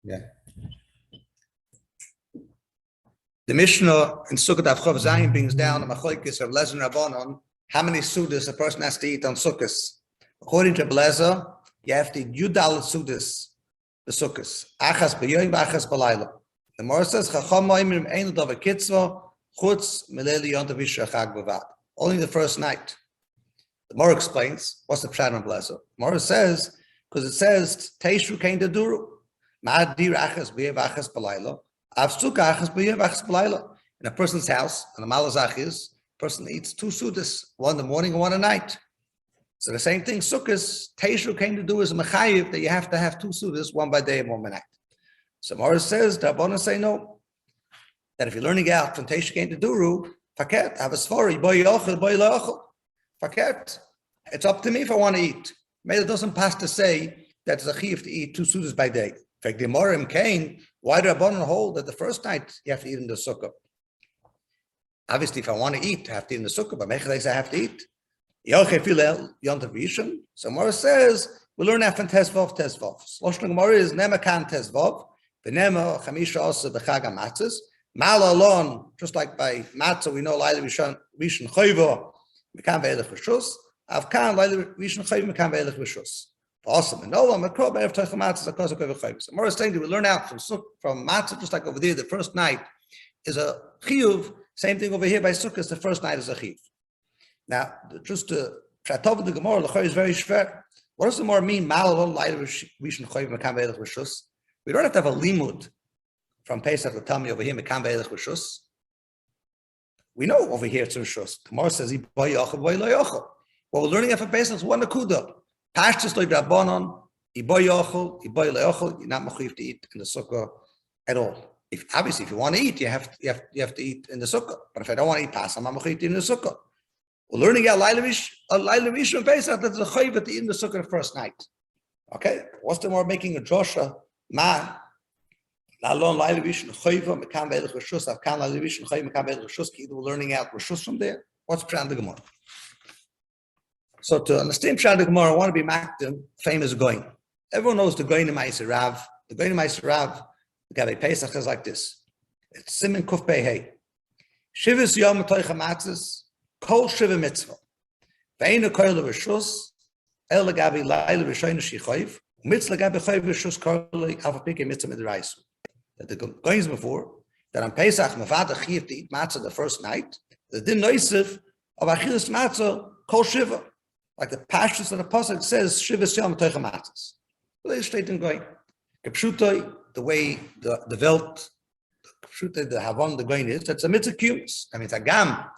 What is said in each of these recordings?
Yeah. The Mishnah in Sukkah Daf Chav Zayin brings down a machlokes of Lezer and Rabbanon how many sudas a person has to eat on Sukkahs. According to Lezer, you have to eat Yudal sudas, the Sukkahs. Achas b'yoyim v'achas b'layla. The Gemara says, Chacham ma'imrim ein l'davar kitzvah chutz meleli yontav yishachag b'vad. Only the first night. The Gemara explains, what's the pshat of Lezer? The Gemara says, because it says, Teishu kein deduru. Ma'adir achas b'yoyim v'achas b'layla. In a person's house, and the malazach is, a person eats two sudas, one in the morning and one at night. So the same thing, sukkahs, Teishu came to do is a mechayiv that you have to have two sudas, one by day and one by night. So Morris says, the Rabbanan say no, that if you're learning out from Teishu came to duru, faket, have a svori, boy yochel, boy lochel, faket. It's up to me if I want to eat. Maybe it doesn't pass to say that it's a chiv to eat two sudas by day. In fact, the Morim came, why do Rabbanan hold that the first night you have to eat in the sukkah? Obviously, if I want to eat, I have to eat in the sukkah, but Mechadei I have to eat. So Gemara says, we learn that from Tezvav. Sloshna Gemara is Nema Kan Tezvav, V'nema Chamisha also B'chag HaMatzos, Mal alone, just like by Matzah, we know Laila Rishon Chayva, Mekan Ve'elech Rishus, Avkan Laila Rishon Chayva, Mekan Ve'elech Rishus. Awesome. And no one, so Gemara is saying that we learn out from Matzah, just like over there, the first night is a chiyuv. Same thing over here by Sukkot, the first night is a chiyuv. Now, just to Pratov the Gemara, the is very shver. What does the Gemara mean? We don't have to have a limud from Pesach to tell me over here, we know over here it's Rishus. The Gemara says, what we're learning from Pesach is one nakuda. Pashtus loy Rabbanon, iboy yochel, you're not mechuyev to eat in the sukkah at all. Obviously, if you want to eat, you have to eat in the sukkah. But if I don't want to eat pas, I'm not mechuyev to eat in the sukkah. We're learning out Laila Rishon Pesach that there's a chayv to eat in the sukkah the first night. Okay, what's the more making a drosha? Ma, Lalon Laila Rishon chayva mekan ve'elech rishus avkan Laila Rishon chayva mekan ve'elech rishus. We're learning out rishus from there. What's pshat the Gemara? So to understand Pshat the Gemara, I want to be makdim, famous goin. Everyone knows the goin in HaRav. The goin in HaRav, the Gabi Pesach is like this. It's Simen Kuf Pei Hey. Shivus Yom Toicha Matzos, Kol Shiva Mitzvah. Ve'enu Koil Rishus, El Gabi Laila Rishon Shichoiv, Mitzvah Gabi Choiv Rishus Koil Alpha Pike Mitzvah Midraisu. That the goins before, that on Pesach, Mavada Chiv to eat matzah the first night, the Din Noisif of Achilas Matzah, Kol Shiva. Like the pashtus of the pasuk says, Shivas Yom Toicha Matzos. They straight and going. Kepshutoi, the way the Welt, Kepshutoi, the Havon, the going is, that's a mitzvah kumis. I mean, it's a gam. A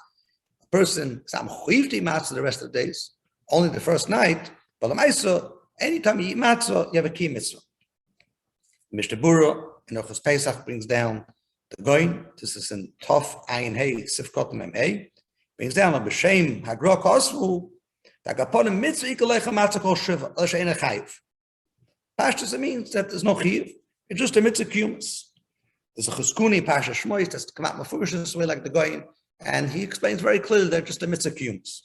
person, some chuyiv to eat matzah the rest of the days, only the first night, but the Maisa, anytime you eat matzah, you have a key mitzvah. Mr. Bura, in Ochos Pesach, brings down the going. This is in Tov, Ayin Hey, Sifkot Mem Hey. Brings down a B'Shem, Hagrok Osvu, Pashtus, it means that there's no chiv. It's just a mitzvah kumis. There's a cheskuni pasha shmois that's come out mafurish this way like the goyin, and he explains very clearly that just a mitzvah kumis.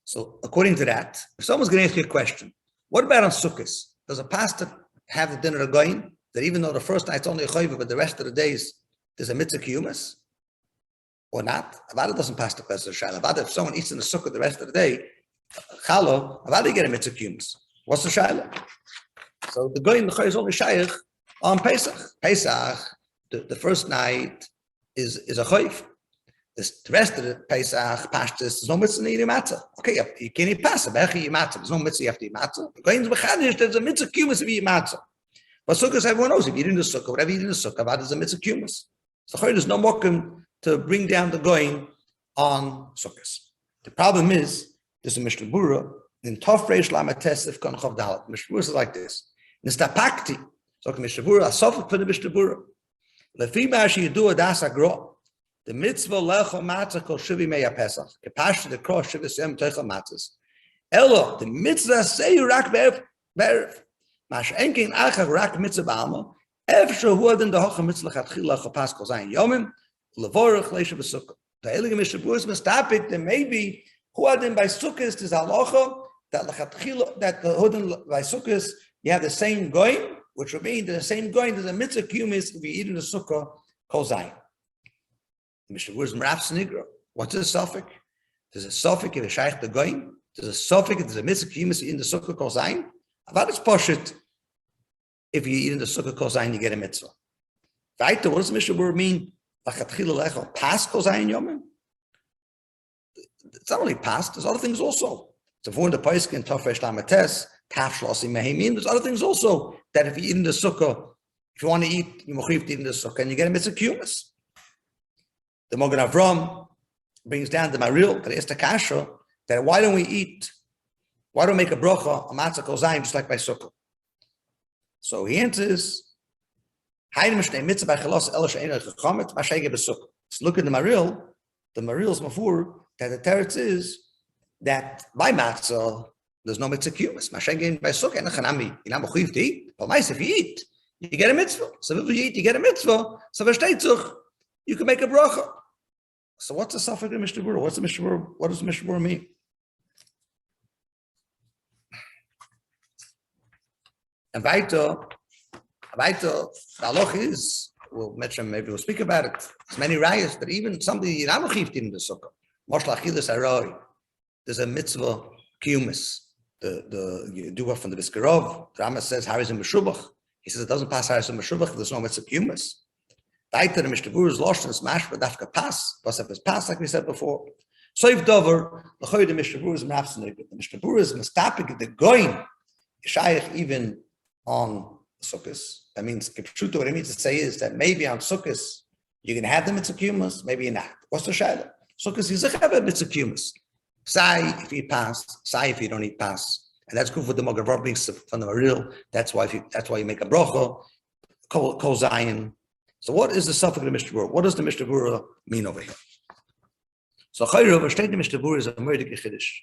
So according to that, if someone's going to ask you a question, what about on sukkahs? Does a pastor have the dinner of goyin that even though the first night's only a chayva, but the rest of the days there's a mitzvah kumis? Or not? Avada doesn't pass the question of Shaul. Avada, if someone eats in the sukkah the rest of the day, chalo, Avada you get a mitzvah kumis. What's the Shaul? So the goyin the is only shaykh on Pesach. Pesach, the first night is a chayv. The rest of the Pesach, Pashtus, there's no mitzvah to eat matzah. Okay, you can't eat pasta, but you eat matzah. There's no mitzvah you have to eat matzah. The goyin's mechadish, there's a mitzvah kumis if you eat matzah. But sukkahs, everyone knows if you eat in the sukkah, whatever you eat in the sukkah, Avada is a mitzvah kumis. So there's no mokum to bring down the going on sukkahs. The problem is, there's a Mishnah Bura, in Tov Reish Lamed Tesef Kon Chav Dalet. Mishnah Bura is like this. Nistapakti, so Mishnah Bura, Asofik for the Mishnah Bura. Lefi Ma'ashi Yidu Adas Agro, the mitzvah Lecho Matzah Kol Shivi Meya Pesach, Kepash the Cross Shivis Yom Teicha Matzahs. Elo, the mitzvah say Rak Be'ev, Mash Enkin Achag Rak Mitzvah Ba'alma, Efsho Huadin the Hocha Mitzvah Chatchila Chapas Kol Zayin Yomim, Levorach Leisha B'Sukkah. The Heilige Mishnah Bura is mistapik that maybe Huadin by Sukkahs is halacha that the Hudin by Sukkahs you have the same goyim, which would mean that the same goyim, there's a mitzvah kumis if you eat in the sukkah, kol zayin. Mishnah Berurah is Merav Snigra. What's the suffix? There's a suffix if it's shaykh the goyim. There's a suffix if there's a mitzvah kumis in the sukkah, kol zayin. About it's poshut. If you eat in the sukkah, kol zayin, you get a mitzvah. Right? What does the Mishnah Berurah mean? Pas kol zayin yomim? It's not only past, there's other things also. So for the Paiskin in Tafresh Lamates, Taf Shlosim Mehimin, there's other things also that if you eat in the sukkah, if you want to eat, you mechuyev to eat in the sukkah, and you get a mitzvah kumis. The Mogen Avram brings down the Maril, that is the kasha, that why don't we make a bracha, a matzah kol zayin, just like by sukkah? So he answers, let's look at the Maril's mafur, that the teretz is that by matzah, there's no mitzvah kumis. Mashengen by sukkah, and chanami, you're not mechuyev to eat. But if you eat, you get a mitzvah. So if you eat, you get a mitzvah. So you can make a bracha. So what's the suffix in Mishnah Berurah? What does the Mishnah Berurah mean? And weiter, the halach is, maybe we'll speak about it. There's many rayas that even somebody you're not mechuyev in the sukkah. There's a mitzvah kumis. You do what from the Biskarov. The Rama says Haris and Meshubach. He says it doesn't pass Haris and Meshubach if there's no mitzvah kumis. Daiter the Mishnah Berurah is lost in smash, but dafka pass. But if it's pass, like we said before. Soif dover the Mishnah Berurah is mafsnig. The Mishnah Berurah is mistapik the goin. Shaykh even on sukkahs. That means kipshuto. What it means to say is that maybe on sukkahs you can have the mitzvah kumis, maybe you're not. What's the shayla? Sukkahs is a mitzvah kumis. Say if you pass, say if you don't eat pass, and that's good for the Mogen Avram brings from the Maril. That's why you make a bracha, kol zayin. So what is the suffix of the Mishnah Berurah? What does the Mishnah Berurah mean over here? So HaRav state the Mishnah Berurah is a murdik chiddush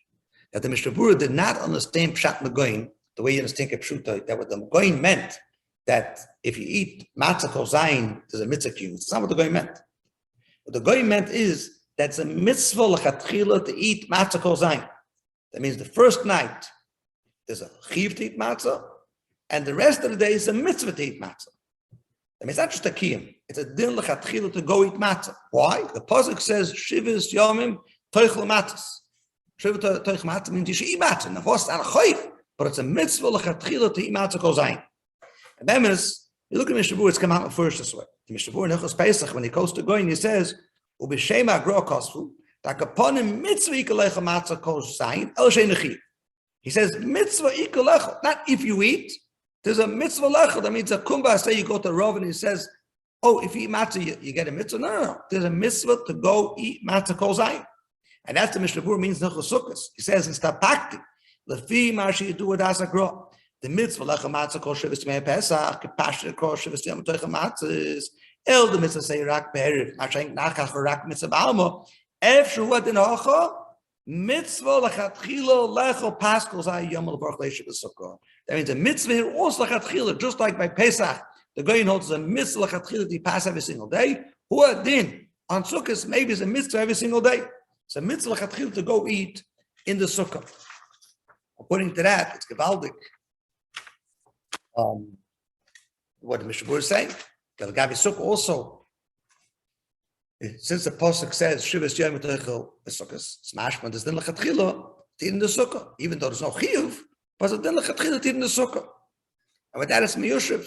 that the Mishnah Berurah did not understand pshat megoyin the way you understand pshuta. That what the megoyin meant that if you eat matzah kol zayin, there's a mitzvah kumis. It's not what the goyin meant. What the goyin meant is that's a mitzvah l'chatchila to eat matzah kol zayin. That means the first night there's a chiv to eat matzah, and the rest of the day is a mitzvah to eat matzah. That means not just a kiyum; it's a din l'chatchila to go eat matzah. Why? The pasuk says shivas yomim toichel matzahs. Shivas toichel matzah means you should eat matzah. Now, what's not a chayv, but it's a mitzvah l'chatchila to eat matzah kol zayin. And then you look at Mishnah Berurah; it's come out first this way. The Mishnah Berurah in Hilchos Pesach, when he goes to goyin, he says. He says mitzvah ikalecha, not if you eat. There's a mitzvah lecha. That means a kumbah say you go to Rav and he says, oh, if you eat matzah, you get a mitzvah. No. There's a mitzvah to go eat matzah kol zayin. And that's the Mishnah Berurah means HSukkah. He says in Stapakti, lefi mashi you do with asagra. The mitzvah lecha matzah kol shivas yemei Pesach, kepashit kol shivas yemei toicha matzahs. El the mitzvah say rak be'eriv, mashenk nachach rak mitzvah b'alma. Efshu what in hacha mitzvah lachatchila lecho paschal zay yom levarch leishav SUKKAH. That means a mitzvah here also lachatchila, just like by Pesach, the goyin holds a mitzvah lachatchila to pass every single day. Who din on Sukkot maybe is a mitzvah every single day. It's a mitzvah lachatchila to go eat in the sukkah. According to that, it's gevaldik. What the Mishnah Berurah is saying. The Gavi Sukkah also, since the pasuk says Shivas Yom Toichel Sukkah, smash man, there's din lechatchila to eat in the sukkah, even though there's no chiyuv, but there's din lechatchila to eat in the sukkah. And with that, it's miyushiv.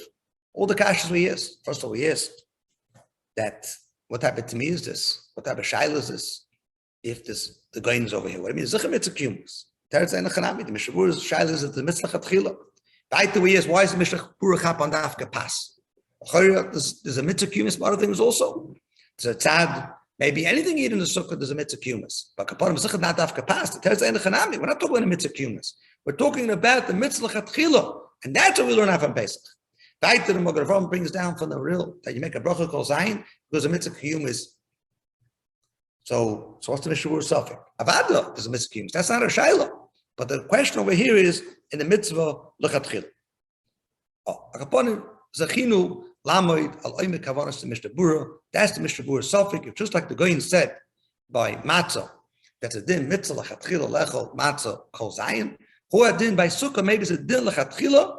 All the kashas we asked. First of all, we asked that what type of timi is this? What type of shaila is this? If this the goyin is over here, what I mean is mitzvah kumis. Teretz ein lechanami. The Mishnah Berurah's shaila is the mitzvah lechatchila. Right we asked, why is the Mishnah Berurah chap on dafka pass? There's a mitzvah kumis, but other things also. There's a tzad, maybe anything you eat in the sukkah, there's a mitzvah kumis. But kapanim sukkah not dafka pas. The teretz ein lechanami. We're not talking about a mitzvah kumis. We're talking about the mitzvah lechatchila, and that's what we learn out from Pesach. Right the Mogen Avram brings down from the real that you make a bracha kol zayin because a mitzvah kumis. So what's the Mishnah Berurah suffix? Avada, there's a mitzvah kumis. That's not a shayla. But the question over here is in the mitzvah lechatchila. Kapanim zachinu. Lamoid al oime kavanas to Mishnah Berurah. That's the Mishnah Berurah suffix. If just like the goyin said by matzah, that's a din mitzvah lachatchila lechol matzah kol zayin. Who a din by sukkah maybe it's a din lachatchila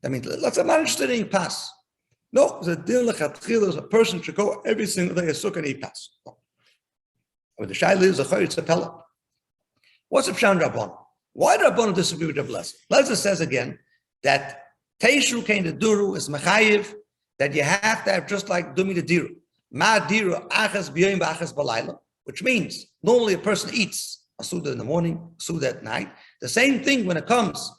That means, let's say I'm not interested in eating pass. No, the din lechatchila is a person should go every single day a sukkah and eat pass. No. When the shaila is a chayr, it's a pella. What's the pshan Rabban? Why do Rabban disagree with the blessed? Blessed says again that teishu kain the duru is mechayiv, that you have to have just like dumi the diru. Ma diru achas b'yoyim v'achas b'layla, which means normally a person eats a suda in the morning, a suda at night. The same thing when it comes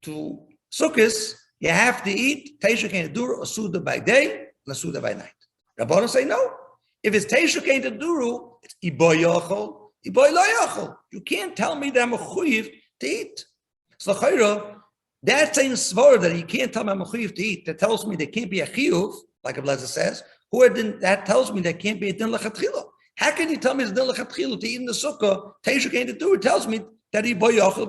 to sukkahs, you have to eat teishu kain the duru, a suda by day and a suda by night. Rabban say no. If it's teishu kain the duru, it's iboy yochol, iboy lo yochol. You can't tell me that I'm a chuyiv to eat. So chayra, that same svara that you can't tell me I'm a chiyuv to eat, that tells me there can't be a chiyuv, like a blazer says, that tells me there can't be a din lechatchila. How can you tell me it's din lechatchila to eat in the sukkah? Teishu can't do it. Tells me that he boy yochel.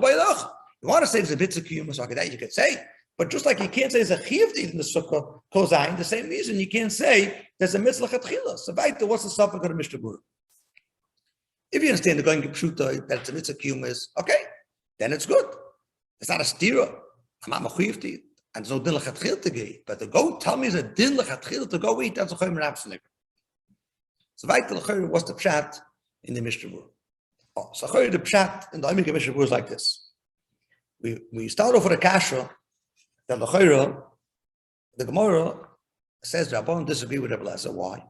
You want to say there's a bit of kiyum, so that you could say, but just like you can't say there's a chiyuv to eat in the sukkah, kozayin, the same reason you can't say there's a mitzvah lechatchila. So what's the suffix of the Mishnah Berurah? If you understand the going pshuta that it's a mitzvah kiyum is okay, then it's good. It's not a stira. I'm not mechuyev to eat. And there's no din lechatchil to eat. But to go tell me there's a din lechatchil to go eat, that's a chayim rapsnik. So what's the pshat in the Mishnah Berurah? Oh, so the pshat in the Oimik Mishnah Berurah is like this. We start off with a kasha that the Gemara says Rabban disagree with Rabbi Elazar. Why?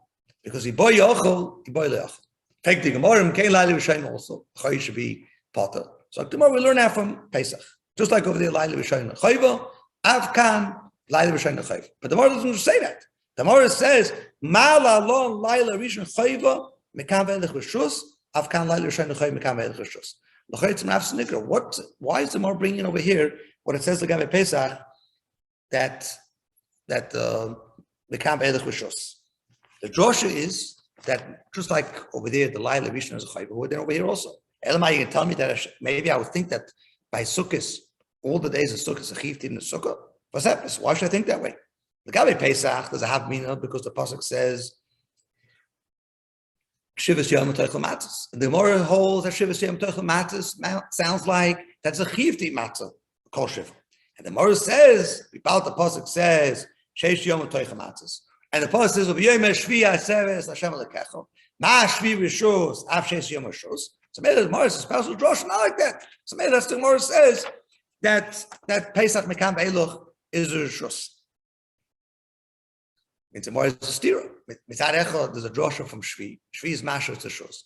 Because he boy yochel, he boy leachel. Take the Gemara, Mkein Laili Rishayim also. Chayi should be potter. So tomorrow we learn that from Pesach. Just like over there, Laila Rishayim Chayva, Avkan, Laila Rishayim Chayva. But the Gemara doesn't say that. The Gemara says, Ma'ala lon Laila Rishayim Chayva, Mekam ve'elech Rishus, Avkan Laila Rishayim Chayva, Mekam ve'elech Rishus. Why is the Gemara bringing over here what it says the Gabe Pesach that Mekam ve'elech Rishus? The drosha is that just like over there, the Laila Rishayim is Chayva, then over here also. Elamai, you can tell me that maybe I would think that by Sukkot, all the days of Sukkot is a chiv in the Sukkah. What's that? Why should I think that way? The Gabi Pesach does a have mina because the pasuk says Shivas Yom Toichel Matzos. The Gemara holds that Shivas Yom Toichel Matzos sounds like that's a chiv to eat matzah, kol shiva. And the Gemara says, about the pasuk says Sheish Yom Toichel Matzos. And the pasuk says of Yom Shvi Aseves Hashem Lekecho Ma Shvi Rishus Av Sheish Yom Rishus. So maybe the Gemara is a special drosh, not like that. So maybe that's the Gemara says that Pesach Mekam Ve'eluch is a Rishus. Means the Gemara is a stira. Mitzad Echad, there's a drosha from Shvi. Shvi is Masha, it's a Rishus.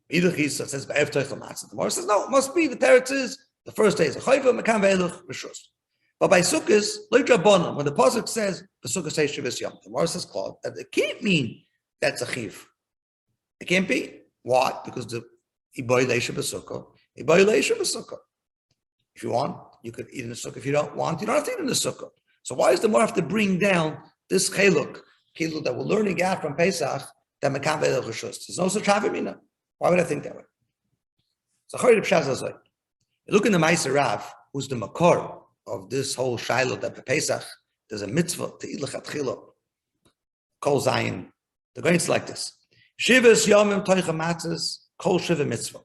Either he says Be'ev Toichel Matzah. The Gemara says no, it must be the teretz is the first day is a Chayva Mekam Ve'eluch Rishus. But by Sukkos, like Rabbanan, when the pasuk says the Sukkah says Shivas Yom, the Gemara says Klal, that it can't mean that's a chiv. It can't be. Why? Because the iboy leisha b'sukkah, iboy leisha b'sukkah. If you want, you could eat in the sukkah. If you don't want, you don't have to eat in the sukkah. So why does the Gemara have to bring down this chiluk that we're learning out from Pesach that mekam ve'elech rishus? There's no such havimina. Why would I think that way? So chayre pshaz azay. You look in the HaRav, who's the makor of this whole shiloh that Pesach there's a mitzvah to eat lechatchila. Kol zayin. The going to like this. Shivas yomim toicha matzos kol shiva mitzvah.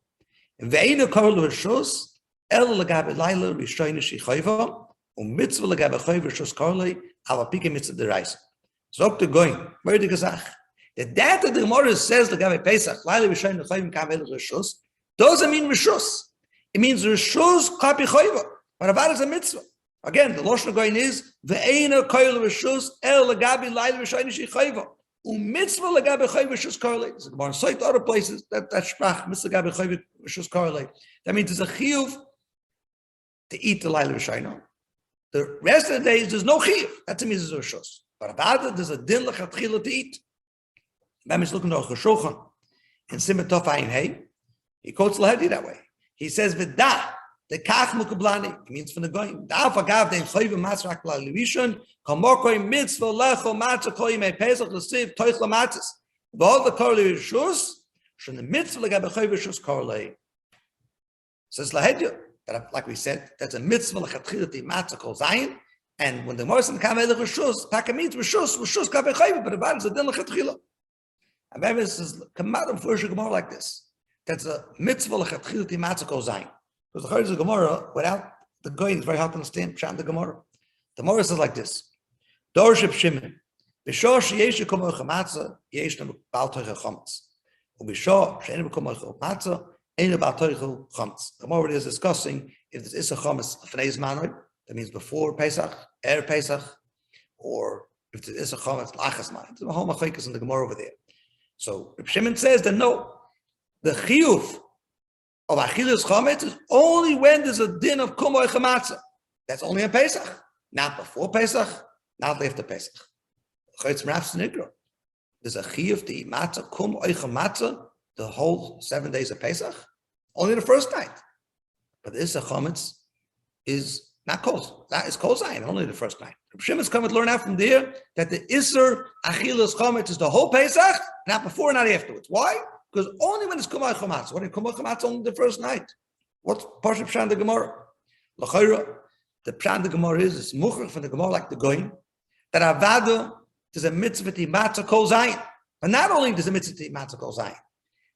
Ve'einu kol l'rishus el legabe laila rishoyne shichayva u'mitzvah legabe chayv rishus korlei ala pike mitzvah deraisa. Zok the going. Where the gezach? That the Gemara says legabe Pesach laila rishoyne chayv kavel rishus doesn't mean rishus. It means rishus kapi chayva. But about is a mitzvah. Again, the lashon going is ve'einu kol l'rishus el legabe laila rishoyne shichayva. Mitzvah legabe chayv rishus korlei. The Gemara cites other places that sprach mitzvah legabe chayv rishus korlei. That means there's a chiyuv to eat the laila rishayna. The rest of the days there's no chiyuv. That means there's a rishus. But about it, there's a din lechatchila to eat. Mem is looking at HaShulchan in Siman Tov Ayin Hey. He quotes Lahedi that way. He says v'da the kach mukablani. It means from the going. Da fagav den chayv matzrak la levishon kamokoi mitzvah lecho matzah kol yimei pesach l'siv toich lamatzis. V'ol the korlei rishus shon the mitzvah legabe chayv rishus korlei. Says Lahedi that, like we said, that's a mitzvah lechatchila to matzah kol zayin. And when the Morrison came out of rishus, taka means rishus gabe chayv, but about it's a din lechatchila. And maybe this is come out of first Gemara like this. That's a mitzvah lechatchila to matzah kol zayin. Because the Chayr Gemara, without the going, it's very hard to understand Pshat the Gemara. The Gemara says like this. Dorship Shimon. B'shor sheyesh yekum oicha yesh no bal toicha chametz. Ub'shor she'en yekum oicha matzah, ein bal toicha chametz. The Gemara is discussing if this is a chametz fneiz manoi, that means before Pesach, Pesach, or if it is a chametz lachas manoi. There's a whole machlokes in the Gemara over there. So Reb Shimon says that no, the chiyuv of achilas chametz is only when there's a din of kum oicha matzah. That's only in Pesach, not before Pesach, not after Pesach. There's a chiyuv to eat matzah, kum oicha matzah, the whole 7 days of Pesach, only the first night. But the Issa chametz is not kol, that is kol zayin, only the first night. Reb Shimon's coming to learn out from there that the Isser achilas chametz is the whole Pesach, not before, not afterwards. Why? Because only when it's kum oicha matzah. When it's kum oicha matzah, only the first night. What's Parshat Pshan the Gemara? L'chayra, the Pshan the Gemara is, it's muchach from the Gemara like the Goyim, that avada, there's a mitzvah to matzah kol zayin. But not only there's a mitzvah to matzah kol zayin,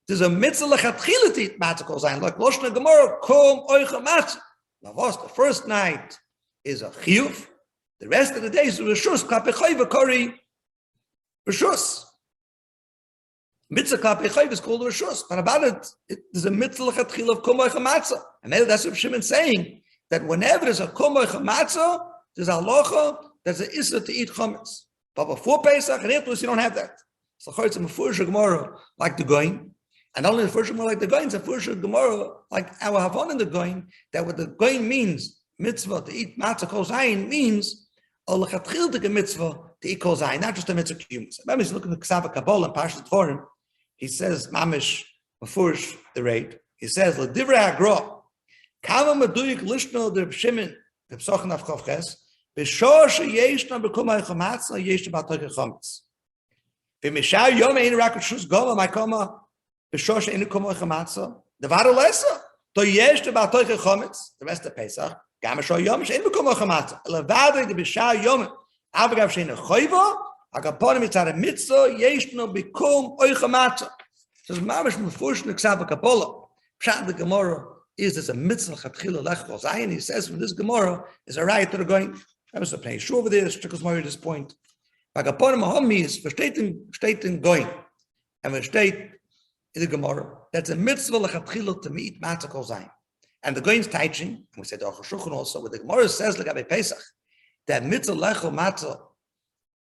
there's a mitzvah lechatchila to matzah kol zayin. Like Loshna Gemara, kum oicha matzah. Now what's the first night is a chiyuv. The rest of the days is reshus, klape chayva kori, reshus. Mitzvah klape chayva is called reshus. But about it, there's a mitzvah lechatchila of kum oicha matzah. And maybe that's what Shimon's saying, that whenever there's a kum oicha matzah, there's a halacha, there's an issa to eat chametz. But before Pesach and afterwards, you don't have that. So it's a mefurish Gemara like the Goyim, and not only the first Gemara like the Goyim, it's a mefurish Gemara like our Havon in the Goyim, that what the Goyim means, mitzvah to eat matzah kol zayin, means a lechatchildik mitzvah to eat kol zayin, not just a mitzvah kiyumis. Remember, he's looking at the Ksava Kabbalah and Parshas Dvorim. He says, mamish mefurish the rate. He says, l'divrei hagra, kama meduyik lishno der Shimon, the Psochen of Chavches, b'shor sheyeshna b'kum oicha matzah, yeshna b'al toicha chametz. V'mishar yom ein rak reshus gova ma'koma b'shor she'einu kum oicha matzah. Devar lesa to yeshna b'al toicha chametz. The rest of Pesach, gam b'shor yom she'einu kum oicha matzah. Levadei de b'shar yom avagav she'einu choyva agaponim mitzad mitzvah yeshna b'kum oicha matzah. So it's mamish mefurish n'ksav Kabbalah. Pshat the Gemara is there's a mitzvah chatchila lech kol zayin. He says from this Gemara is a right to the going. I was playing sure over there. Strickles more at this point. Agaponim mahomis versteht in going, and versteht in the Gemara. That's a mitzvah lechatchila to meet matzah kol zayin. And the goyim's teaching, and we said the HaRav also, what the Gemara says like Abei Pesach, that mitzvah lecho matzah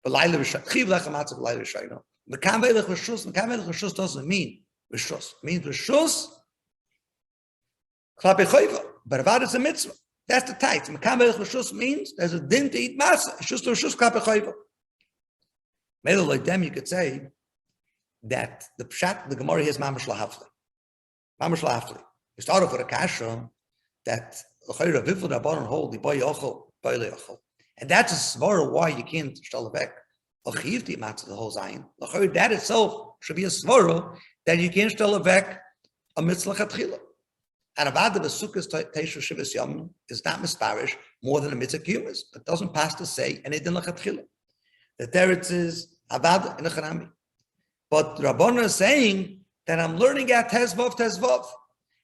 b'layla v'shayno, chiv lecho matzah b'layla v'shayno. Mekam ve'elech reshus doesn't mean reshus. It means reshus klape chayva, but about it's a mitzvah. That's the tight. Mekam ve'elech reshus means there's a din to eat matzah. It's just a reshus klape chayva. Maybe like them, you could say that the pshat, the Gemara here is mamash lahafli. Mamash lahafli. You start off with a kasha that l'chayra vifl rabbanon hold the boy yochel, boy leyochel, and that's a svara why you can't shtal back a chiv to eat matzah the whole zayin. L'chayra that itself should be a svara that you can't shtal back a mitzvah chatchila. And avad the sukkah's teishu shivas yom is not misparish more than a mitzvah kiyumis, but doesn't pass to say anything lachatchila. The teretz is avad in a chanami. But Rabbanon is saying that I'm learning out tezvav.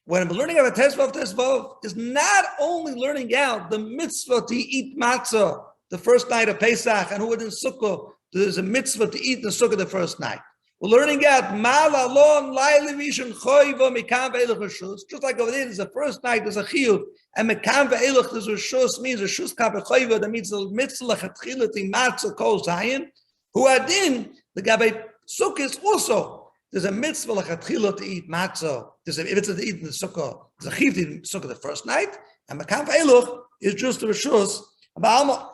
When I'm learning out tezvav is not only learning out the mitzvah to eat matzah the first night of Pesach, and who in Sukkah, there's a mitzvah to eat the Sukkah the first night. We're learning out malalon lailivishon choyva mikam ve'elach reshus. Just like over there, there's the first night, there's a chiyuv, and mikam ve'elach, there's reshus, means reshus kape choyva, that means the mitzvah lechatchila to matzah kol zayin. Who adin the gabe Sukkah is also. There's a mitzvah lechatchila to eat matzah. There's a mitzvah to eat in the Sukkah. There's a chiyuv to eat Sukkah the first night, and mikam ve'elach is just the reshus. Ba'alma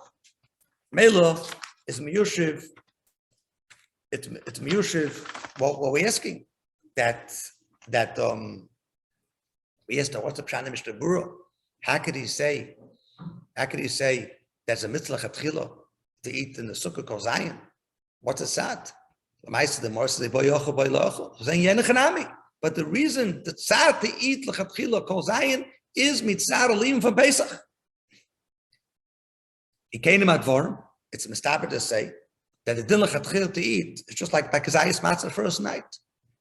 Mela is miyushiv. It's miyushiv. What we're asking that we asked what's the pshat Mishnah Berurah? How could he say there's a mitzvah chatchila to eat in the Sukkah kol zayin? What's a sad? The Gemara says boy yochel boy lochel. Saying yenechanami. But the reason the tzad to eat lechatchila kol zayin is mitzad olim from Pesach. He came to Madvorim. It's a mistaber to say that the din lechatchila to eat is just like by kazayis matzah the first night.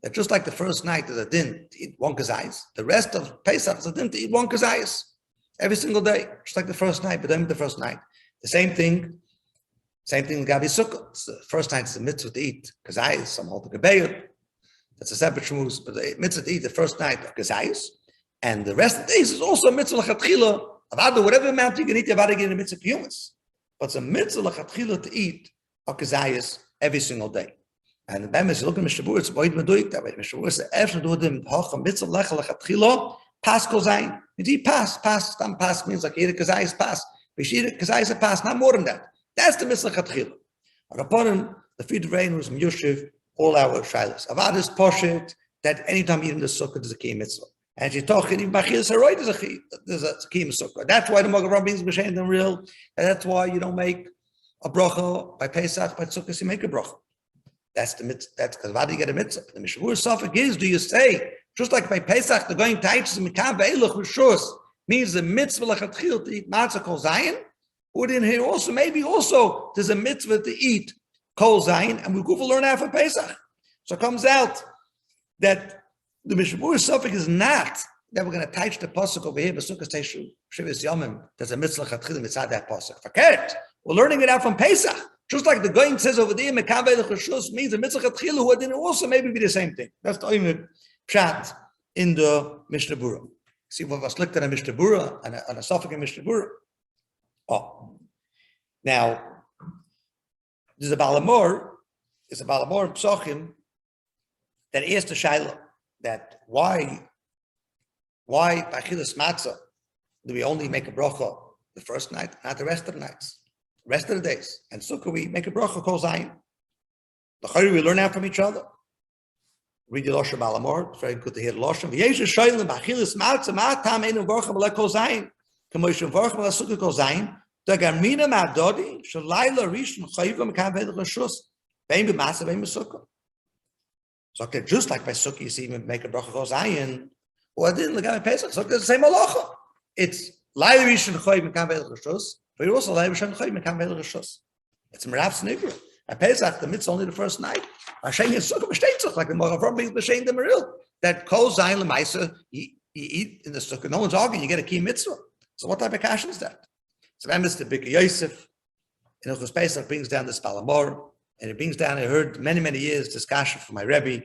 That just like the first night is a din to eat one kazayis, the rest of Pesach is a din to eat one kazayis every single day, just like the first night, but then the first night. The same thing Gabi Sukkah. It's the first night it's a mitzvah to eat kazayis, some hold the gebayot. That's a separate shmuz, but the mitzvah to eat the first night of kazayis, and the rest of the days is also a mitzvah l'chatchila. Avada, whatever amount you can eat, avada get a mitzvah for humans. But it's a mitzvah l'chatchila to eat of kazayis every single day. And the Bemis, you look at Mishabur, it's boyd meduik that way. Mishabur says, "Efshar do them hocha mitzvah l'chatchila pas kozayin." Indeed, pass. Tam pass means like eat kazayis pass. Bishir kazayis pass, not more than that. That's the mitzvah l'chatchila. Upon him, the feed of rain was Yoshev, all our shilas. Avad is poshet that anytime you eat in the sukkah there's a key mitzvah. And you talk even Bachil Saroy there's a key sukkah. That's why the Magaram brings B'Shem and real. And that's why you don't make a bracha by Pesach, by Sukkah, you make a bracha. That's the mitzvah. That's because why do you get a mitzvah? The Mishavur Safek is, do you say, just like by Pesach, the going taiches and Mikam Be'eluch Rishus means the mitzvah l'chatchil to eat matzah kol zayin? Or in here also, maybe also, there's a mitzvah to eat kol zayin, and we go for learn after Pesach. So it comes out that the Mishabur Safek is not that we're going to touch the pasuk over here, B'Sukkah Teishu Shivas Yomim. There's a mitzvah l'chatchil mitzvah that pasuk. Forget. We're learning it out from Pesach. Just like the Goyim says over there, Mekam Be'eluch Rishus means the mitzvah l'chatchil, who didn't also maybe be the same thing. That's the Oymid Pshat in the Mishnah Berurah. See what was looked at a Mishnah Berurah and a Safek in Mishnah Berurah. Oh, now there's a Balamor Psochim that asked the Shaila that why by Chilas Matzah do we only make a bracha the first night, not the rest of the nights, rest of the days? And Sukkah we make a bracha kol zayin. The Chayri we learn out from each other. Read the Lashon Balamor. It's very good to hear the Lashon. V'yeshu Shaila by Chilas Matzah ma tam einu bracha b'le kol zayin. K'moishu bracha b'le Sukkah kol zayin. The Garmina Ma'adodi Shalayla Rishon Chayva Mekam Be'eluch Rishus Bein B'Matzah Bein B'Sukkah. So okay, just like by Sukkah you see him make a bracha kol zayin, or I didn't look at Pesach. So it's the same halacha. It's Layla Rishon Chayva Mekam Be'eluch Rishus, but you're also Layla Rishon Chayva Mekam Be'eluch Rishus. It's Merav Snigra. At Pesach the mitzvah only the first night. Hashem is Sukkah B'Shteitzach, like the Morav brings B'Shem the Meril. That kol zayin l'maisa you eat in the Sukkah. No one's arguing. You get a key mitzvah. So what type of cash is that? So Mr. Bika Yosef in Ilchus Pesach brings down this Balamor, and it brings down, I heard many years discussion from my Rebbe,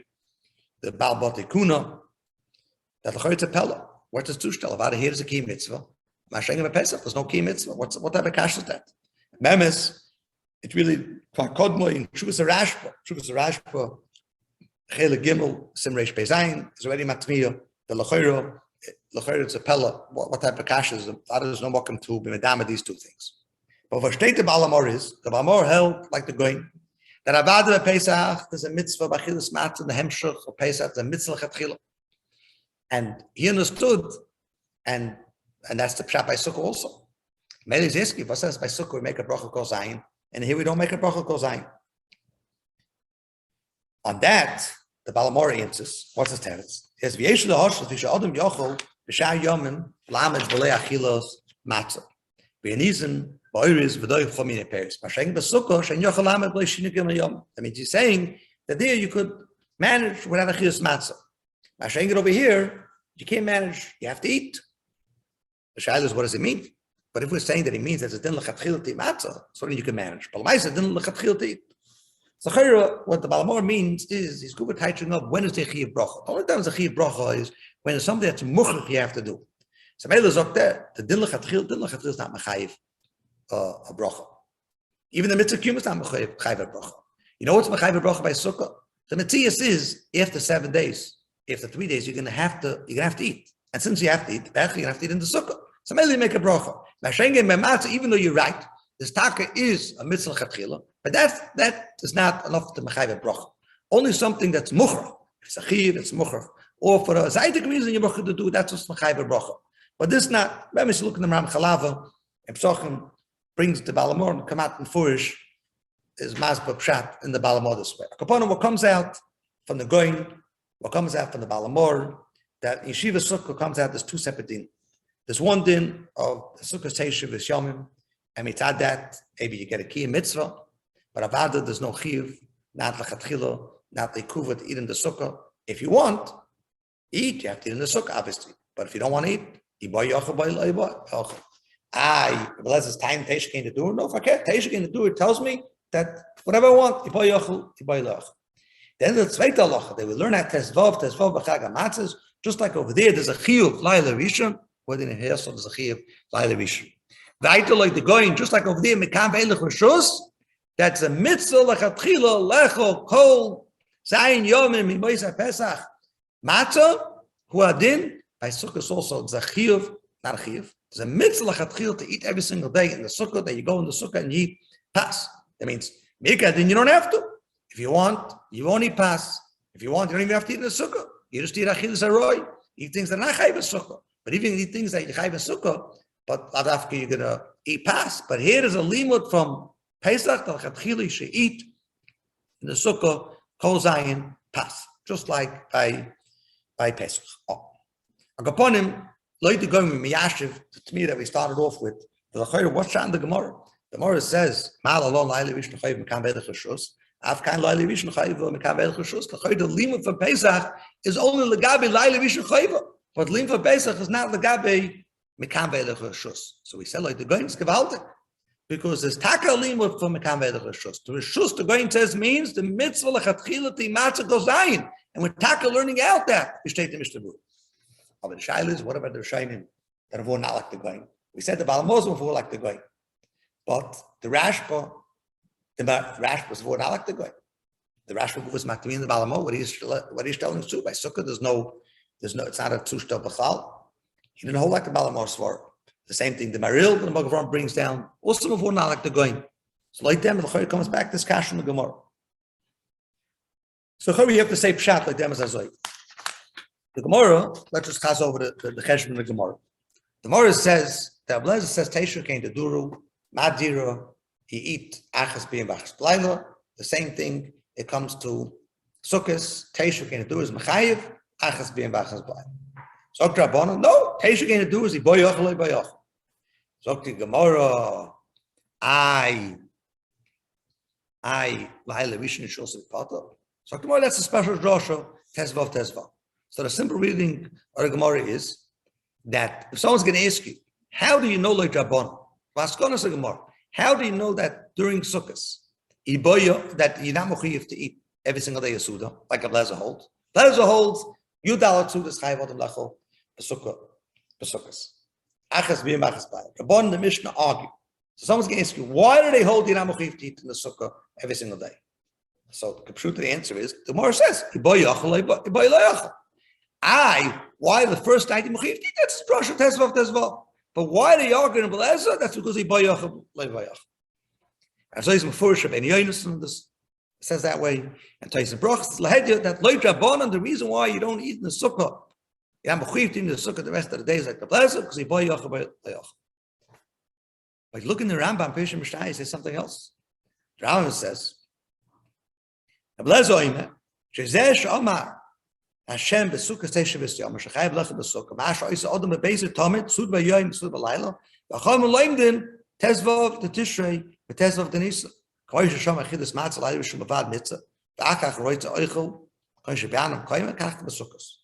the Baal Bati Kuna, that L'chayr Tzapella, what does Tushtel? Avada here is a key mitzvah. Mashengim Pesach, there's no key mitzvah. What type of cash is that? Memes, it really, Kodmo in Shuvas Rashba, Chele Gimel, Simreish Bezayin, is already Matmiya, the L'chayr Tzapella, what type of cash is it? That is no welcome to be medama these two things. But what state the Balamor is, the Balamor held like the Goyim, that Avada Pesach, there's a mitzvah, Bachilas Matzah, the Hemshach of Pesach, the mitzvah Chatchila. And he understood, and that's the Pshat by Sukkah also. Meli Zeski, what says by Sukkah we make a bracha kol zayin, and here we don't make a bracha kol zayin. On that, the Balamor answers, what's his teretz? Yes, v'yeshu lehoshel v'yeshu adam yochel b'shar yomim lamed b'lei achilos matzah v'yanizim b'oiriz v'doy chomine peris b'sheng b'sukkah shen yochel lamed b'lei shinikim yom. That means he's saying that there you could manage without achilos matzah. B'sheng it over here, you can't manage, you have to eat. The shaila is, what does it mean? But if we're saying that it means that it's din l'chatchil to eat matzah, so then you can manage. But l'maisa din l'chatchil to eat. So what the Balamor means is he's good with tightening up when is the chiyav bracha. The only time the chiyav bracha is when it's something that's muchach you have to do. So Mela Zok there, the din l'chatchil is not mechayiv a bracha. Even the mitzvah kum is not mechayiv a bracha. You know what's mechayiv a bracha by sukkah? The mitzias is after 7 days, after 3 days, you're gonna have to eat. And since you have to eat, you're gonna have to eat in the sukkah. So Mela you make a bracha. Even though you're right, this taka is a mitzvah chatchila, but that is not enough to mechayiv bracha. Only something that's muchach. It's a chiv, it's muchach. Or for a zaydik reason you're muchach to do, that's just mechayiv bracha. But this not. Let me look in the Ram Chalava, and Psochim brings the Balamor and come out in Furish is Masba Pshat in the Balamor this way. Kaponim, what comes out from the Goin, what comes out from the Balamor, that Yeshiva Sukkah comes out, there's two separate din. There's one din of the Sukkah Teishiv is Yomim, and mitzad that, maybe you get a key mitzvah, but avada there's no chiv, not lechatchila, not lekuva to eat in the sukkah. If you want, eat, you have to eat in the sukkah, obviously. But if you don't want to eat, Unless it's time Teisha came to do it. No, if I can't, Teisha came to do it tells me that whatever I want, Iboy Yochel, Iboy Loch. Then the Zweite Halacha, they will learn at Tezvav b'Chag HaMatzos, just like over there, there's a Chiyuv, Laila Rishon, within a hair, so there's a Chiyuv, Laila Rishon. Weiter like the going, just like over there, Mekam Ve'elech Rishus, that's a mitzvah, Lechatchila, Lecho, Kol, Zayin Yomim, Mimois HaPesach, Matzah, Hu Adin, by Sukkah also, it's a Chiyuv, not a Chiyuv. There's a mitzvah Lechatchila to eat every single day in the Sukkah, that you go in the Sukkah and you eat pas. That means, Mika, then you don't have to. If you want, you only pass. If you want, you don't even have to eat in the Sukkah. You just eat Achilas Aroy. Eat things that are not Chayv Sukkah. But even eat things that you Chayv Sukkah, but after you're going to eat pass. But here is a limud from Pesach that Lechatchila you should eat in the Sukkah, Kol Zayin, pass. Just like by Pesach. Agaponim, like the going with Miyashiv, to me that we started off with, what's that in the Gemara? The Gemara says, Mal alon Laila Rishon Chayv Mekam Ve'elech Rishus. Afkan Laila Rishon Chayv Mekam Ve'elech Rishus. The limud for Pesach is only Legabe Laila Rishon Chayv. But limud for Pesach is not Legabe Mekam Ve'elech Rishus. So we said like the going is gewaltig. Because there's taka limud for Mekam Ve'elech Rishus. The Rishus, the going says, means the mitzvah lechatchila ti matzah goes zayin. And we're taka learning out that. We state the Mishnah. But the shaila is, what about the Shainim that are not like the going? We said the Balamos before like the going. But the Rashba was not like the going. The Rashba was Maktamim in the Balamo, what he's telling us too. By Sukkah, it's not a Tushta B'chal. He didn't hold like the Balamos for. The same thing, the Maril, the Magavram brings down, also before not like the going. So like them, the Chayr comes back, this cash from the Gemara. So Chayr, you have to say Pshat like them as Azoy. The Gemara, let's just pass over the Cheshbon of the Gemara. The Gemara says, the Ablezer says, Teisha came to Duru, Madira, he eat Achas B'yim B'achas B'layla. The same thing, it comes to Sukkahs, Teisha came to Duru is Mechayiv, Achas B'yim B'achas B'layla. So Rabbanan, no, Teisha came to Duru is Iboy Yochel, Iboy Yochel. So the Gemara, I, Laila Rishon Shosik Pata. So the Gemara, that's a special drasha, Tezvav. So the simple reading of the Gemara is that if someone's going to ask you, how do you know like Rabbanan? Vaskonas the Gemara. How do you know that during Sukkahs, that you're not mechuyev to eat every single day a Suda, like a Blazer holds? Blazer holds, you dalat Sudas chayv adam lachol b'Sukkahs. Achas b'yim achas b'ayim. Rabbanan, the Mishnah argue. So someone's going to ask you, why do they hold you're not mechuyev to eat in the Sukkah every single day? So the answer is, the Gemara says, Iboy Yochel, Iboy lo Yochel. Why the first night in Mechiv? That's Rosh Tezvav. But why the Yargin and Belezer? That's because he Bayach Leivayach. And so he's Mefurish of any Yonason, this says that way. And Tyson Broch, that Loit Rabbanan, the reason why you don't eat in the Sukkah, you have Mechiv in the Sukkah the rest of the days like the Belezer, because he Bayach Leivayach. But look in the Rambam, Peshim Mishnah, he says something else. The Rambam says, Belezer Oime, Shezesh Omar, Hashem besukkah teisha v'siyam. Shachayv lechem besukkah. Ma'asha isa adam bebezer tamid sud v'yoyim sud v'layla. V'acham v'loimdin tezvav the tishrei v'tezvav the nisa. K'oy shasham achidas matzah layim shum avad mitzah. V'achach roitza oichel. K'oy shabyanam koyim kach besukkahs.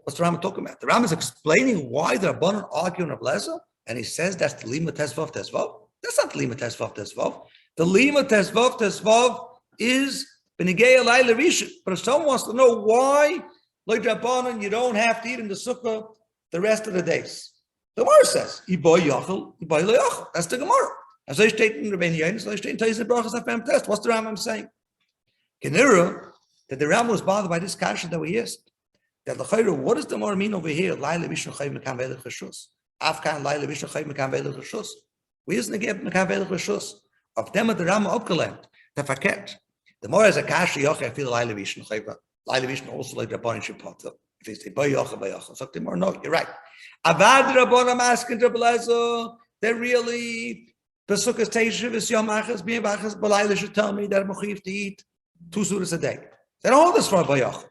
What's the Rambam talking about? The Rambam is explaining why the Rabbanan argue on Rablezer, and he says that's the lima tezvav. That's not the lima tezvav. The lima tezvav is but if someone wants to know why, like Rabbanan, you don't have to eat in the Sukkah the rest of the days. The Gemara says, Iboy Yochel, Iboy lo Yochel. That's the Gemara. As I state in Rabbeinu Yonis, I state in Taiz Brachas Afem Test. What's the Rambam saying? Kenira, that the Rambam was bothered by this question that we asked. That the Chayru, what does the Gemara mean over here? Laila Rishon Chayv Mekam Ve'elech Rishus. Afkan Laila Rishon Chayv Mekam Ve'elech Rishus. We isn't again Mekam Ve'elech Rishus. Of them at the Rambam upgelernt, the Faket. The more as a kasha yoch, I feel Laila Rishon Chayva. Laila Rishon also like Rabbanan Shepata. If they say Bay Yochel, so the more no, you're right. Avad Rabbanan asking to Belezer, they're really Besukkahs Teisha v'Siyam Achas B'yim Achas. B'Laila should tell me that I'm mechuyev to eat 2 sudas a day. They don't hold this for Bay Yochel.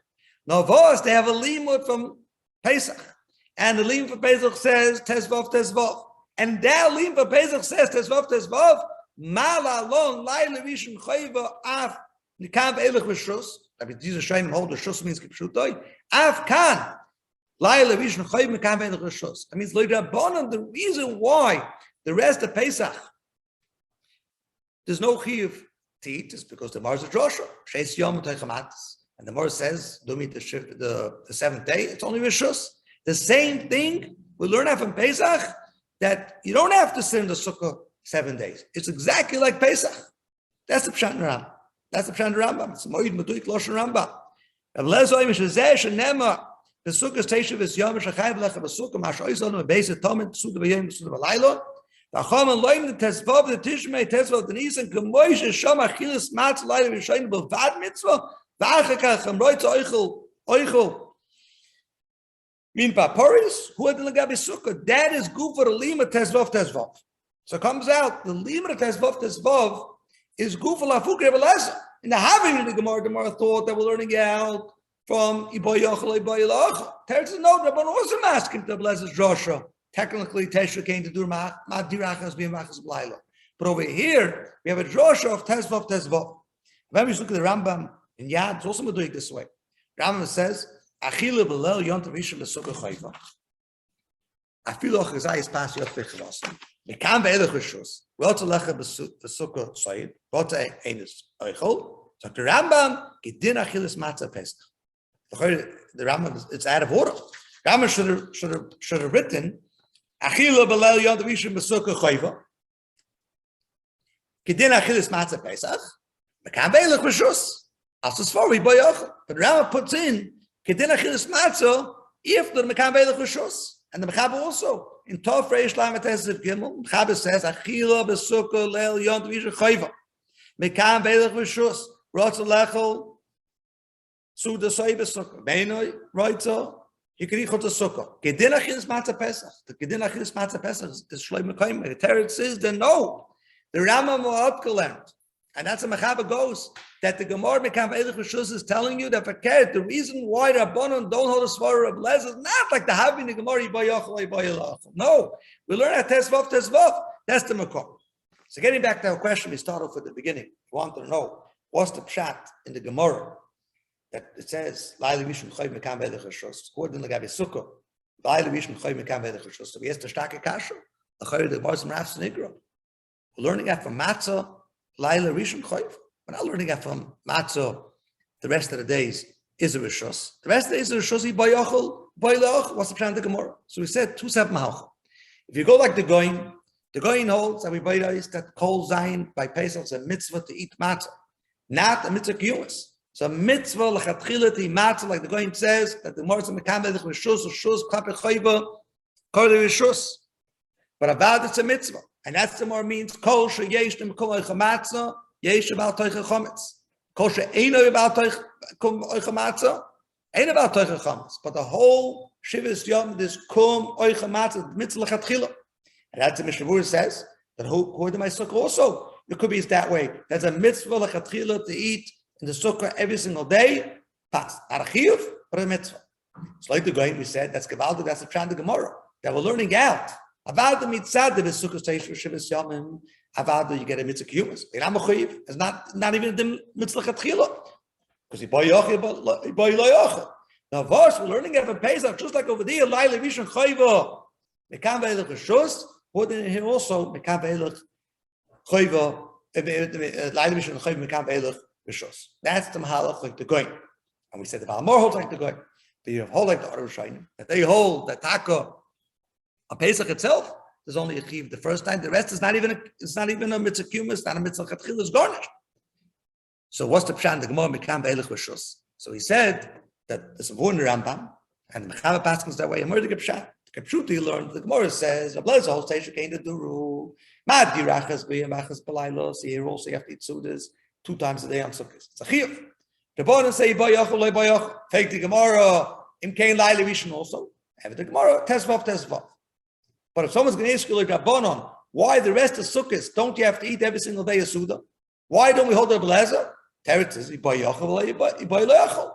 No, vos they have a limud from Pesach, and the limud for Pesach says Tezvav, and that limud for Pesach says Tezvav. Mala alone Laila Rishon Chayva af. Nikam ve'elech v'shus. These are shayim hold the shus means kipshutoi. Af kan That means the reason why the rest of Pesach there's no chiyuv to eat is because the Mars is Rosh Hashanah. And the Mars says, don't eat the seventh day, it's only Rishus. The same thing we learn out from Pesach that you don't have to sit in the sukkah 7 days. It's exactly like Pesach. That's the Pshat Rambam. That's the Pshat Rambam. It's Moed Meduik Loshen Rambam. The sukkah station is Yom Shachayv Lecha B'Sukkah Mashoizon Beis Tomit Suda B'Yom Suda B'Laylo. The Chacham Loim the Tezvav the Tishmei Tezvav the Nisan Kemoish Shom Achilas Matz Layla V'Shayin B'Vad Mitzvah V'Achakach Chamroitz Oichel Min Paporis Hu Adin Lagabi Sukkah. That is good for the Lima Tezvav Tezvav. So it comes out the Lima Tezvav Tezvav is good for Lafuk Revelasa. In the having the Gemara thought that we're learning out from Iboy Yochel, Iboy Lochel. Teretz is no, Rabban also masking to blesses Joshua. Technically, Teshua came to do Madirachas being Machas B'Layla. But over here, we have a Joshua of Tezvav, Tezvav. When we look at the Rambam in Yad, it's also doing it this way. Rambam says, Achille B'Lel Yontav Rishon B'Sukkah Chayva. Afilu Achazai Pas Yot V'Chavos. Mekam Ve'elech Rishus. Rota Lecha B'Sukkah Soyid. Rota Eines Oichel. So the Rambam, Gedin Achilles Matzah Pesach. The Rambam, it's out of order. Rambam should have written Achila B'Leil Yom Rishon B'Sukkah Chayva. Kedin Achilles Matzah Pesach. Mekam Beilach Rishus. Asasfori Boyach. But Rambam puts in Kedin Achilles Matzah if the Mekam Beilach Rishus. And the Mechaber also in Tov Reish Lamed Tesef Gimel. Mechaber says Achila B'Sukkah Leil Yom Rishon Chayva. Mekam Beilach Rishus. Rotz Lechel. Suda Soiba Sukkah. Beinoi, Roitzo, you can eat the Sukkah. Gedin Achilles Matzah Pesach. The Gedin Achilles Matzah Pesach is Shloim Mekayim. The Teretz says, then no. The Rambam will upgalant. And that's how Mechaber goes. That the Gemara Mekam Ve'elech Rishus is telling you that the reason why Rabbanon don't hold a Svara of Blez is not like the Havi in the Gemara, Yiboy Yochel, Yiboy Lochel. No. We learn at Tezvav, Tezvav. That's the Mekom. So getting back to our question we started off at the beginning. We want to know, what's the Pshat in the Gemara? That it says, Laila Vishon Choy Mekam Ve'elech Rishus. According to Gabi Sukkah, Laila Vishon Choy Mekam Ve'elech Rishus. So we asked the Shtake Kasha, the Choy the Gemara's Rav Sinigra. We're learning that from Matzah, Laila Vishon Choy. We're not learning that from Matzah. The rest of the days is a Rishus. The rest of the days is a Rishus. Yiboy Yochel. What's the plan of the Gemara? So we said two seven Malchah. If you go like the Goyin holds that we is that Kol Zayin by Pesach is a mitzvah to eat Matzah, not a mitzvah kiyumas. So mitzvah lechatchila to matzah, like the Goyin says, that the Gemara Mekam Ve'elech Rishus klape chayva kol Rishus. But about it's a mitzvah, and that's the more means kol sheyesh demkol oicha matzah yesh about toicha chometz. Kol she'eino about toicha matzah ain't about toicha chometz. But the whole shivas yom this kum oicha matzah mitzvah lechatchila, and that's the Mishnah Berurah says that who to my sukkah also it could be that way. That's a mitzvah lechatchila to eat in the sukkah every single day, pass. Not a chiyuv, but a mitzvah. So like the Goyin we said, that's Gevaldik, that's the Pshat of Gemara, that we're learning out. About the mitzvah, the sukkah station, Shivas Yomim, about you get a mitzvah kiyumas. The Rambam Chayiv is not even the mitzvah chatchila. Because Yiboy Yochel, Yiboy Lo Yochel. Now, verse, we're learning out from Pesach, just like over there, Laila Vishon Chayva, Mekam Ve'elech Rishus, put in here also, Mekam Ve'elech Chayva, Laila Vishon Chayva, Mekam Ve'elech Rishus. That's the Mahalach like the Goyin. And we said the Balamor holds like the Goyin. They hold like the Arush Shainim. That they hold the Taka on Pesach itself, there's only a chiv the first time. The rest is not even a mitzvah kumas, not a mitzvah chatchil, is garnished. So what's the pshat? The Gemara Mekam Ve'elech Rishus. So he said that there's a word in the Rambam, and the Mechaber passes that way. And where the pshat? The Kapshuti you learned. The Gemara says, "A blessed whole station came to Duru. Mad dirachas b'yamachas b'laylos." Here also you have to eat sudas 2 times a day on Sukkot. It's a chiyuv. The Bonan say Bayachol le Bayach. Take the Gemara. Im kain laila rishon also. Have the Gemara tesvav. But if someone's going to ask you like Rabbanon, why the rest of Sukkot don't you have to eat every single day a Suda? Why don't we hold the Blazer? Teretz is Ibayachol,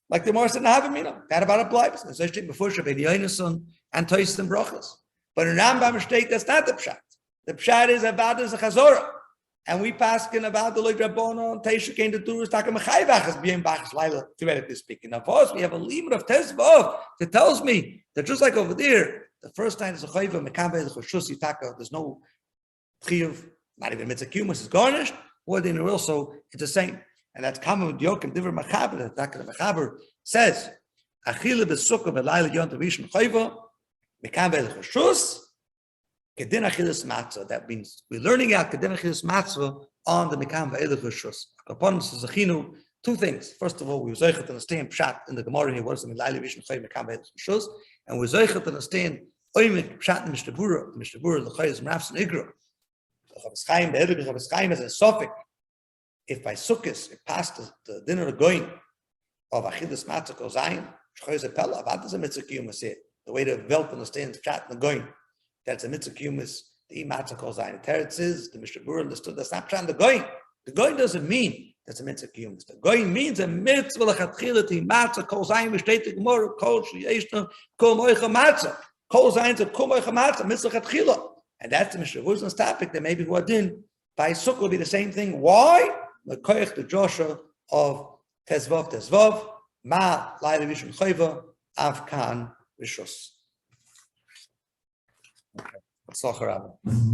like the Morris and Havamina. That about it blibes. Especially before Shabbat Yonason and Toys and Brachas. But in Rambam state that's not the pshat. The pshat is about is a chazorah. And we paskin about the Lord Rabbanon, Teisha came to Durus, Taka Mechayvachas, being Bachas Laila, theoretically speaking. Now, for us, we have a limit of Tezvav that tells me that just like over there, the first time there's a Chayva, Mekabeh, the Choshusi Taka, there's no Chiyuv, not even Mitzvah is garnished, or then also it's the same. And that's common with Yokim, Diver Machaber, the Taka Machaber says, Achille beSukkah v'Laila Yom Tavishon Chayva, Mekabeh the Choshus, Kedin Achilles Matzah. That means we're learning out Kedin Achilles Matzah on the Mekam V'Elech Rishus. Upon Zechinu, two things. First of all, we zeichet to understand Pshat in the Gemara here. What is the Milaili Rishon Chay Mekam V'Elech Rishus? And we zeichet to understand Oymik Pshat in Mishnah Berurah. Mishnah Berurah the Chay is Mrafs and Igra. The Chavis Chaim, the Edrich Chavis Chaim is a suffix. If by Sukkahs it passed the dinner of going of Achilles Matzah Kozayin, Chay is a Pella. What does a Mitzvah Kiyum say? The way the Welt understands Pshat and the going. That's a mitzvah kumis. The matzah calls the Teretz is the Mishnah Berurah understood that's not trying the going. The going doesn't mean that's a mitzvah kumis. The going means a mitzvah lachatchila. The matzah calls zayin v'shtei gemara kol sheyeshna kol moicha matzah kol zayin to kol moicha matzah mitzvah lachatchila. And that's the Mishnah Berurah's topic that maybe what in by sukkah will be the same thing. Why? The koich the Joshua of tezvav ma laila rishon chayva avkan rishus. SUKKAH.